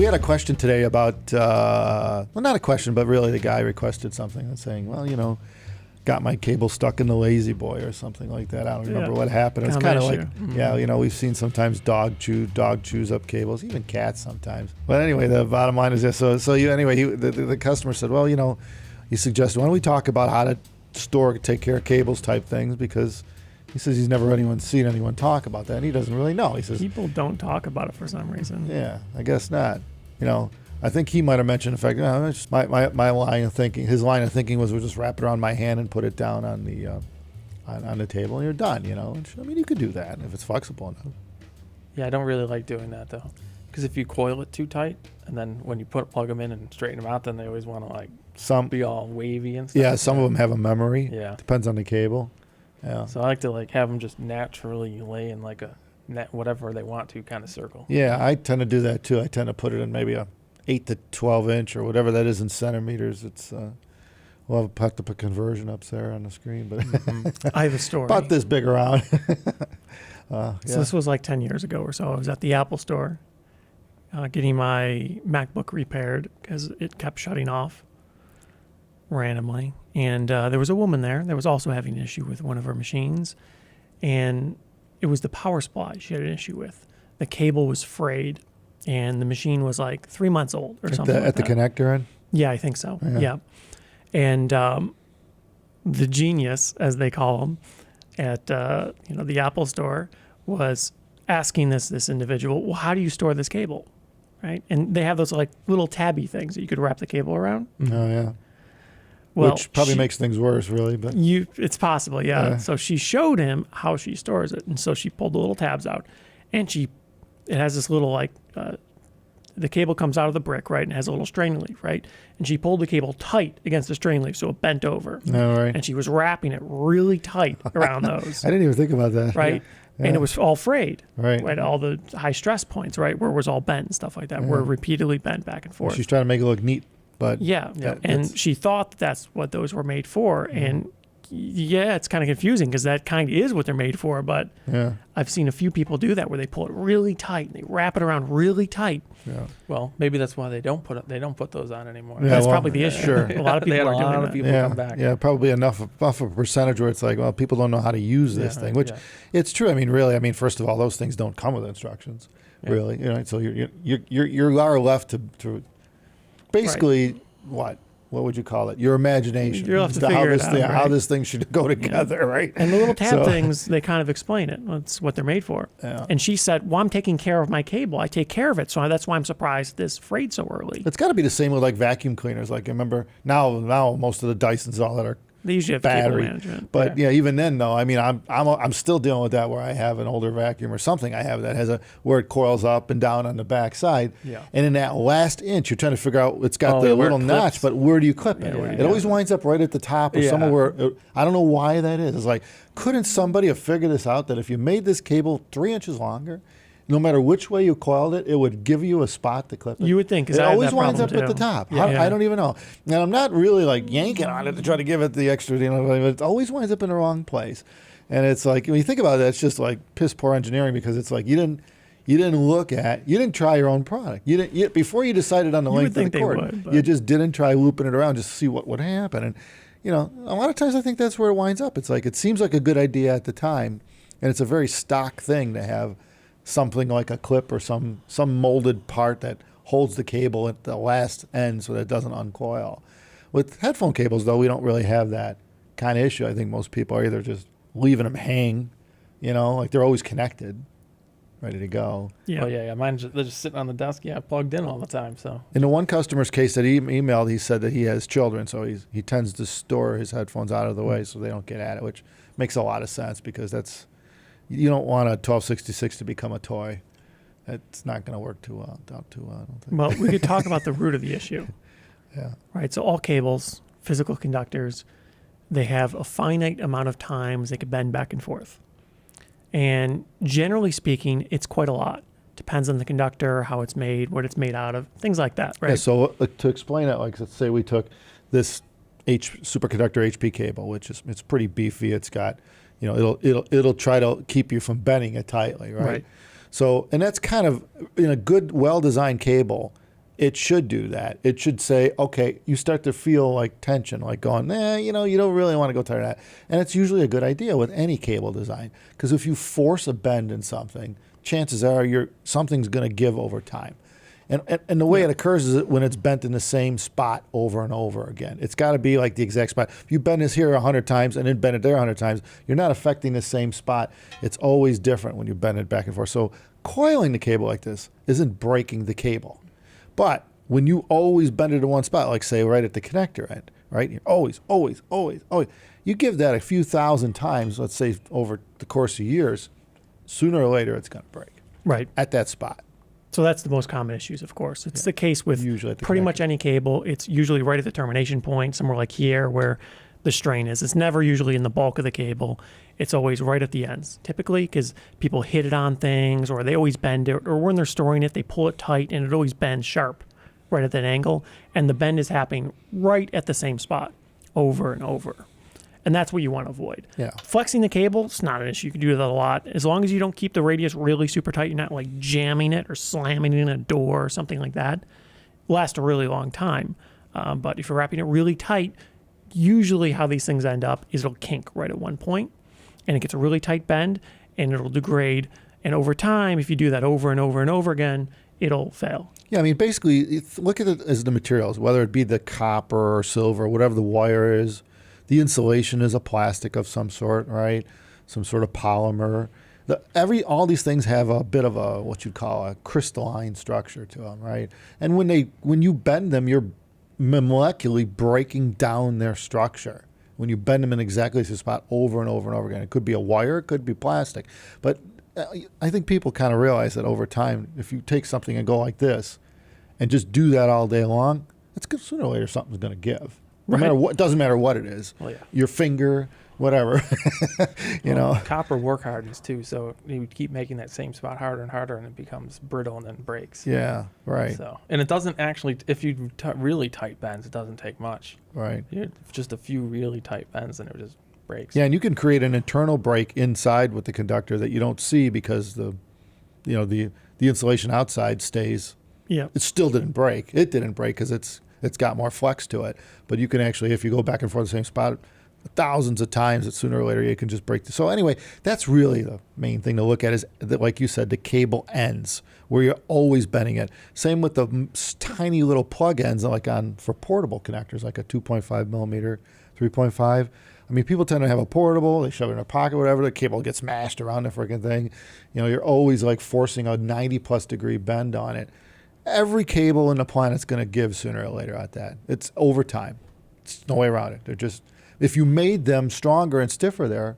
had a question today about, well, not a question, but really the guy requested something and saying, well, got my cable stuck in the Lazy Boy or something like that. I don't remember what happened. It's kind of like, we've seen sometimes dog chews up cables, even cats sometimes. But anyway, the bottom line is this. The customer said, well, he suggested, why don't we talk about how to take care of cables type things, because he says he's never seen anyone talk about that, and he doesn't really know. He says people don't talk about it for some reason. Yeah, I guess not. I think he might have mentioned the fact, just my line of thinking. His line of thinking was, we'll just wrap it around my hand and put it down on the on the table, and you're done. You could do that if it's flexible enough. Yeah, I don't really like doing that though, because if you coil it too tight, and then when you plug them in and straighten them out, then they always want to be all wavy and stuff. Yeah, some of them have a memory. Yeah, depends on the cable. Yeah. So I like to have them just naturally lay in a net, whatever they want to, kind of circle. Yeah, I tend to do that too. I tend to put it in maybe a 8 to 12 inch or whatever that is in centimeters. It's we'll have to put conversion up there on the screen, but I have a story about this big around. So this was like 10 years ago or so. I was at the Apple store getting my MacBook repaired because it kept shutting off randomly, and there was a woman there that was also having an issue with one of her machines, and it was the power supply she had an issue with. The cable was frayed, and the machine was like 3 months old or something. At the connector end? Yeah, I think so. Yeah. And the genius, as they call them, at the Apple store was asking this individual, well, how do you store this cable? Right? And they have those little tabby things that you could wrap the cable around. Oh, yeah. Well, which probably makes things worse, really. But it's possible, yeah. So she showed him how she stores it, and so she pulled the little tabs out, and it has this little the cable comes out of the brick, right, and has a little strain leaf, right, and she pulled the cable tight against the strain leaf, so it bent over. Oh, right. And she was wrapping it really tight around those. I didn't even think about that. Right. Yeah. And it was all frayed. Right. All the high stress points, right, where it was all bent and stuff like that, were repeatedly bent back and forth. She's trying to make it look neat. But and she thought that's what those were made for, and it's kind of confusing because that kind of is what they're made for. But I've seen a few people do that where they pull it really tight and they wrap it around really tight. Yeah. Well, maybe that's why they don't put those on anymore. Yeah, that's probably the issue. Sure. A lot of people are doing that. People come back. Yeah, probably enough of a percentage where it's like, well, people don't know how to use this thing, which it's true. I mean, really, first of all, those things don't come with instructions, really. So you are left to basically, what would you call it? Your imagination. You're left to figure it out, how this thing should go together, right? And the little tab things, they kind of explain it. That's what they're made for. Yeah. And she said, well, I'm taking care of my cable. I take care of it. So that's why I'm surprised this frayed so early. It's got to be the same with vacuum cleaners. I remember now most of the Dysons, all that are they usually have battery cable management. But even then, though, I'm still dealing with that where I have an older vacuum or something I have that has where it coils up and down on the back side. Yeah. And in that last inch, you're trying to figure out, it's got the little notch, but where do you clip it? It always winds up right at the top or somewhere where, I don't know why that is. It's like, couldn't somebody have figured this out, that if you made this cable 3 inches longer, no matter which way you coiled it, it would give you a spot to clip it. You would think. It always winds up at the top. I don't even know. And I'm not really yanking on it to try to give it the extra, but it always winds up in the wrong place. And it's like, when you think about it, it's just piss poor engineering, because it's like you didn't try your own product. Before you decided on the length of the cord, you just didn't try looping it around just to see what would happen. And a lot of times I think that's where it winds up. It's like, it seems like a good idea at the time, and it's a very stock thing to have something like a clip or some molded part that holds the cable at the last end so that it doesn't uncoil. With headphone cables, though, we don't really have that kind of issue. I think most people are either just leaving them hang, they're always connected, ready to go. Yeah. Oh, yeah. They're just sitting on the desk, plugged in all the time. So in the one customer's case that he emailed, he said that he has children, so he tends to store his headphones out of the way so they don't get at it, which makes a lot of sense, because you don't want a 1266 to become a toy. It's not going to work too well. I don't think. Well, we could talk about the root of the issue. Yeah. Right. So all cables, physical conductors, they have a finite amount of times they could bend back and forth. And generally speaking, it's quite a lot. Depends on the conductor, how it's made, what it's made out of, things like that, right? Yeah, so to explain it, let's say we took this superconductor HP cable, which it's pretty beefy. It's got, it'll try to keep you from bending it tightly, right? Right. So, and that's kind of, in a good, well-designed cable, it should do that. It should say, okay, you start to feel like tension, like going, you don't really want to go tighter than that. And it's usually a good idea with any cable design, because if you force a bend in something, chances are something's going to give over time. And the way it occurs is that when it's bent in the same spot over and over again. It's got to be like the exact spot. If you bend this here 100 times and then bend it there 100 times, you're not affecting the same spot. It's always different when you bend it back and forth. So coiling the cable like this isn't breaking the cable. But when you always bend it in one spot, like say right at the connector end, right? You're always. You give that a few thousand times, let's say over the course of years, sooner or later it's going to break. Right. At that spot. So that's the most common issues, of course. It's the case with pretty connector. Much any cable. It's usually right at the termination point, somewhere like here where the strain is. It's never usually in the bulk of the cable. It's always right at the ends, typically, because people hit it on things, or they always bend it, or when they're storing it, they pull it tight and it always bends sharp right at that angle. And the bend is happening right at the same spot over and over. And that's what you want to avoid. Yeah. Flexing the cable, it's not an issue. You can do that a lot. As long as you don't keep the radius really super tight, you're not like jamming it or slamming it in a door or something like that. It'll last a really long time. But if you're wrapping it really tight, usually how these things end up is it'll kink right at one point, and it gets a really tight bend, and it'll degrade. And over time, if you do that over and over and over again, it'll fail. Yeah, I mean, basically, look at it as the materials, whether it be the copper or silver, whatever the wire is. The insulation is a plastic of some sort, right? Some sort of polymer. All these things have a bit of a what you'd call a crystalline structure to them, right? And when you bend them, you're molecularly breaking down their structure. When you bend them in exactly the same spot over and over and over again, it could be a wire, it could be plastic. But I think people kind of realize that over time, if you take something and go like this, and just do that all day long, it's sooner or later something's going to give. No matter what, doesn't matter what it is. Well, yeah. Your finger, whatever. you know. Copper work hardens too, so you keep making that same spot harder and harder, and it becomes brittle and then breaks. Yeah, right. So, and it doesn't actually. If you really tight bends, it doesn't take much. Right. Just a few really tight bends, and it just breaks. Yeah, and you can create an internal break inside with the conductor that you don't see because the insulation outside stays. Yeah. It still didn't break. It didn't break because it's got more flex to it. But you can actually, if you go back and forth the same spot thousands of times, that sooner or later you can just break. So anyway, that's really the main thing to look at is that, like you said, the cable ends where you're always bending it. Same with the tiny little plug ends, like for portable connectors, like a 2.5 millimeter, 3.5. I mean, people tend to have a portable, they shove it in their pocket, whatever, the cable gets smashed around the freaking thing. You're always like forcing a 90 plus degree bend on it. Every cable in the planet's going to give sooner or later at that. It's over time. There's no way around it. They're just, if you made them stronger and stiffer there,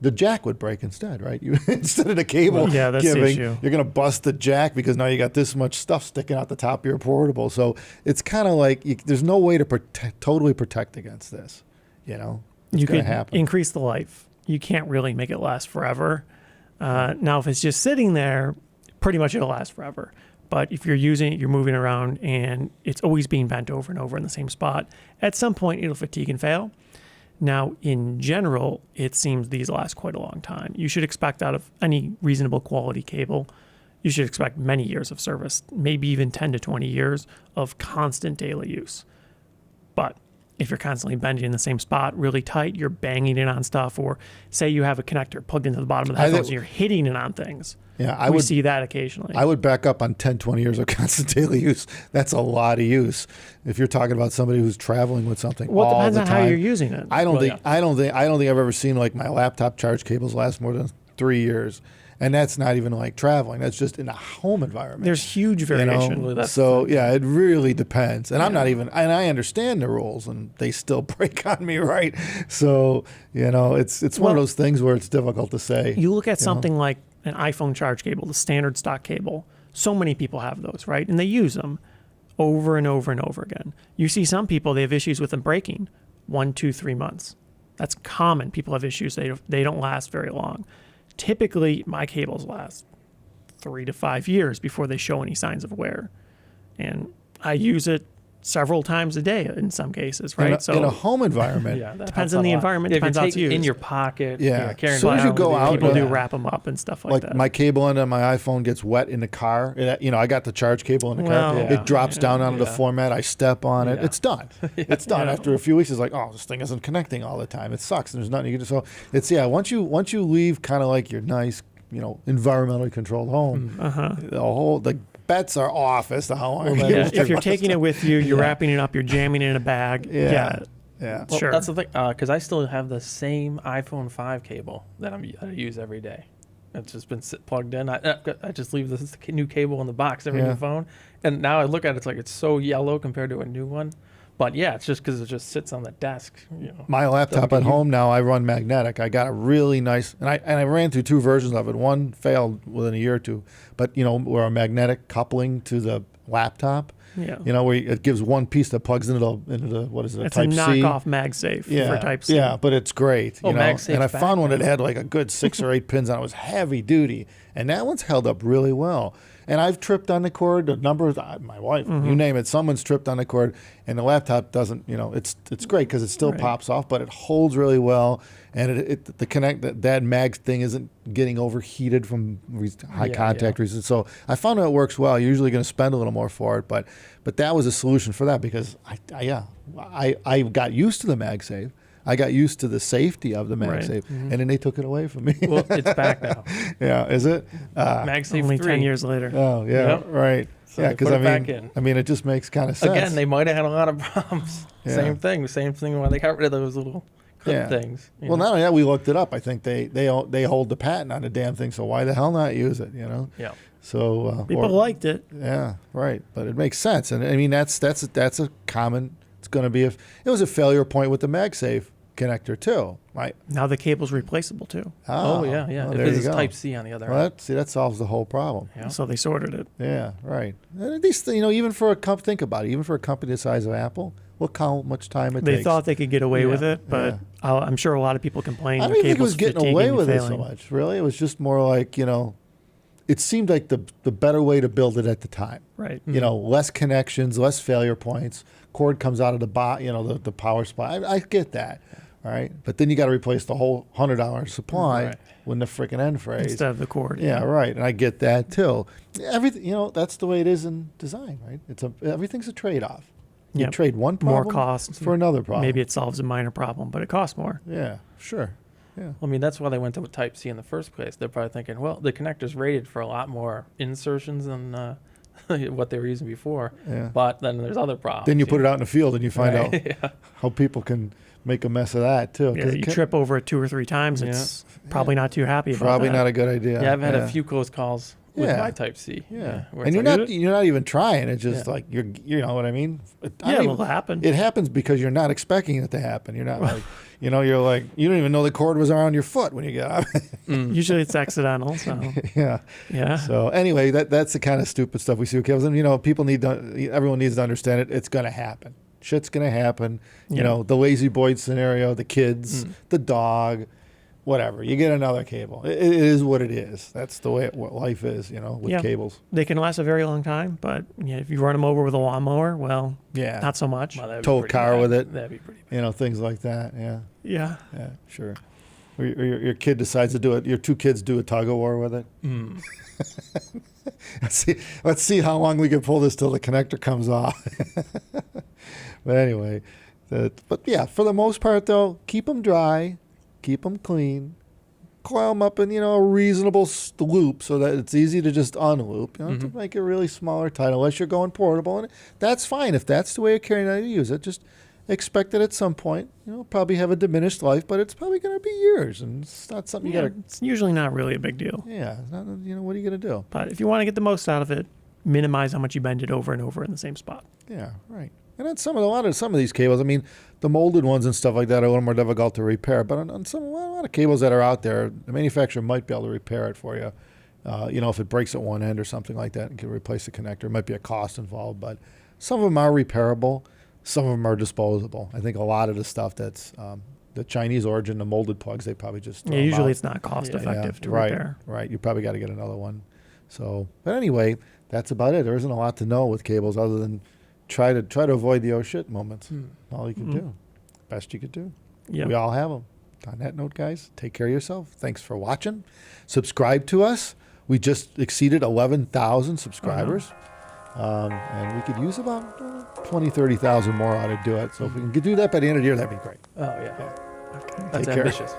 the jack would break instead, right? Instead of the cable that's giving, the issue. You're going to bust the jack because now you got this much stuff sticking out the top of your portable. So it's kind of like there's no way to totally protect against this. It's you going could to happen. Increase the life. You can't really make it last forever. Now, if it's just sitting there, pretty much it'll last forever. But if you're using it, you're moving around, and it's always being bent over and over in the same spot, at some point it'll fatigue and fail. Now, in general, it seems these last quite a long time. You should expect out of any reasonable quality cable, you should expect many years of service, maybe even 10 to 20 years of constant daily use. But if you're constantly bending in the same spot really tight, you're banging it on stuff, or say you have a connector plugged into the bottom of the headphones and you're hitting it on things. Yeah, I would see that occasionally. I would back up on 10, 20 years of constant daily use. That's a lot of use. If you're talking about somebody who's traveling with something well, all the time. Depends on how you're using it. I don't think I've ever seen like my laptop charge cables last more than 3 years. And that's not even like traveling. That's just in a home environment. There's huge variation. It really depends. And I'm not even, and I understand the rules, and they still break on me, right? So, it's one of those things where it's difficult to say. You look at something like an iPhone charge cable, the standard stock cable. So many people have those, right? And they use them over and over and over again. You see some people, they have issues with them breaking 1, 2, 3 months. That's common. People have issues. They don't last very long. Typically, my cables last 3 to 5 years before they show any signs of wear. And I use it several times a day in some cases, right? In a home environment, depends on the environment, depends how it's used. In your pocket, as soon as you go out, people do wrap them up and stuff like that. My cable end on my iPhone gets wet in the car. I got the charge cable in the car. It drops down onto the floor mat. I step on it. It's done. It's done. After a few weeks, it's like, oh, this thing isn't connecting all the time. It sucks. There's nothing you can do. So it's once you leave kind of like your nice, environmentally controlled home, the bets are off as to how long. If you're taking it with you, you're wrapping it up, you're jamming it in a bag. Yeah. Well, Sure. That's the thing, because I still have the same iPhone 5 cable that I use every day. It's just been plugged in. I just leave this new cable in the box every new phone, and now I look at it, it's like it's so yellow compared to a new one. But yeah, it's just because it just sits on the desk. My laptop at home now, I run magnetic. I got a really nice, and I ran through 2 versions of it. One failed within a year or two, but where a magnetic coupling to the laptop. Yeah. Where it gives one piece that plugs into the what is it? It's Type a knockoff MagSafe for Type C. Yeah, but it's great. MagSafe's and I found one that now. had like a good 6 or 8 pins on it. It was heavy duty, and that one's held up really well. And I've tripped on the cord. A number of my wife, you name it, someone's tripped on the cord, and the laptop doesn't. It's great because it still pops off, but it holds really well. And that mag thing isn't getting overheated from high contact reasons. So I found it works well. You're usually going to spend a little more for it, but that was a solution for that because I got used to the MagSafe. I got used to the safety of the MagSafe, and then they took it away from me. Well, it's back now. Yeah, is it? MagSafe Only 3. 10 years later. Oh, yeah, Yep. right. So yeah, they because put it back in. it just makes kind of sense. Again, they might have had a lot of problems. Yeah. Same thing when they got rid of those little clip things. Well, not only that, we looked it up. I think they hold the patent on the damn thing, so why the hell not use it? Yeah. So people liked it. Yeah, right. But it makes sense, and I mean that's a common. It's going to be it was a failure point with the MagSafe connector too, right? Now the cable's replaceable too. Oh yeah. Well, Because it's Type C on the other end. That solves the whole problem. Yeah. So they sorted it. Yeah, right. And these, even for think about it, even for a company the size of Apple, look how much time it takes. They thought they could get away with it, but I'm sure a lot of people complained. I don't even think it was getting away with it so much. Really, it was just more like it seemed like the better way to build it at the time. Right. Less connections, less failure points. Cord comes out of the power supply. I get that. All right, but then you got to replace the whole $100 supply when the freaking end phrase instead of the cord. Yeah, right, and I get that too. Everything, that's the way it is in design, right? Everything's a trade-off. You trade one problem more cost for another problem. Maybe it solves a minor problem, but it costs more. Yeah, sure. Yeah. I mean, that's why they went to Type C in the first place. They're probably thinking, well, the connector's rated for a lot more insertions than what they were using before. Yeah. But then there's other problems. Then you put it out in the field and you find out how people can make a mess of that too. Yeah, you trip over it 2 or 3 times. It's probably not too happy about Probably that. not a good idea. Yeah, I've had a few close calls with my Type C. Yeah, where and it's you're not even trying. It's just like you know what I mean. It'll happen. It happens because you're not expecting it to happen. You're not like you're like you don't even know the cord was around your foot when you get out. Usually it's accidental. So yeah. So anyway, that's the kind of stupid stuff we see with cables. And everyone needs to understand it. It's going to happen. Shit's going to happen. The lazy boy scenario, the kids, the dog. Whatever, you get another cable. It is what it is. That's the way what life is, with cables. They can last a very long time, but if you run them over with a lawnmower, well, not so much. Well, tow a car with it. That'd be pretty bad. Things like that. Yeah. Yeah. Yeah, sure. Or your kid decides to do it. Your 2 kids do a tug of war with it. Let's see how long we can pull this till the connector comes off. But anyway, for the most part though, keep them dry. Keep them clean, coil them up in a reasonable loop so that it's easy to just unloop. To make it really smaller, tight. Unless you're going portable, and that's fine if that's the way you're carrying out to use it. Just expect it at some point. Probably have a diminished life, but it's probably going to be years, and it's not something you got to. It's usually not really a big deal. Yeah, it's not, what are you going to do? But if you want to get the most out of it, minimize how much you bend it over and over in the same spot. Yeah, right. And on some of these cables, I mean, the molded ones and stuff like that are a little more difficult to repair. But on a lot of cables that are out there, the manufacturer might be able to repair it for you. If it breaks at one end or something like that, and can replace the connector. It might be a cost involved, but some of them are repairable. Some of them are disposable. I think a lot of the stuff that's the Chinese origin, the molded plugs, they probably just throw them usually out. it's not cost effective to repair. Right. You probably got to get another one. So, but anyway, that's about it. There isn't a lot to know with cables other than try to avoid the oh shit moments. All you can do, best you could do. Yeah. We all have them. On that note, guys, take care of yourself. Thanks for watching. Subscribe to us. We just exceeded 11,000 subscribers. And we could use about 20, 30,000 more to do it. So if we can do that by the end of the year, that'd be great. Oh, yeah. Okay. That's Take care. ambitious.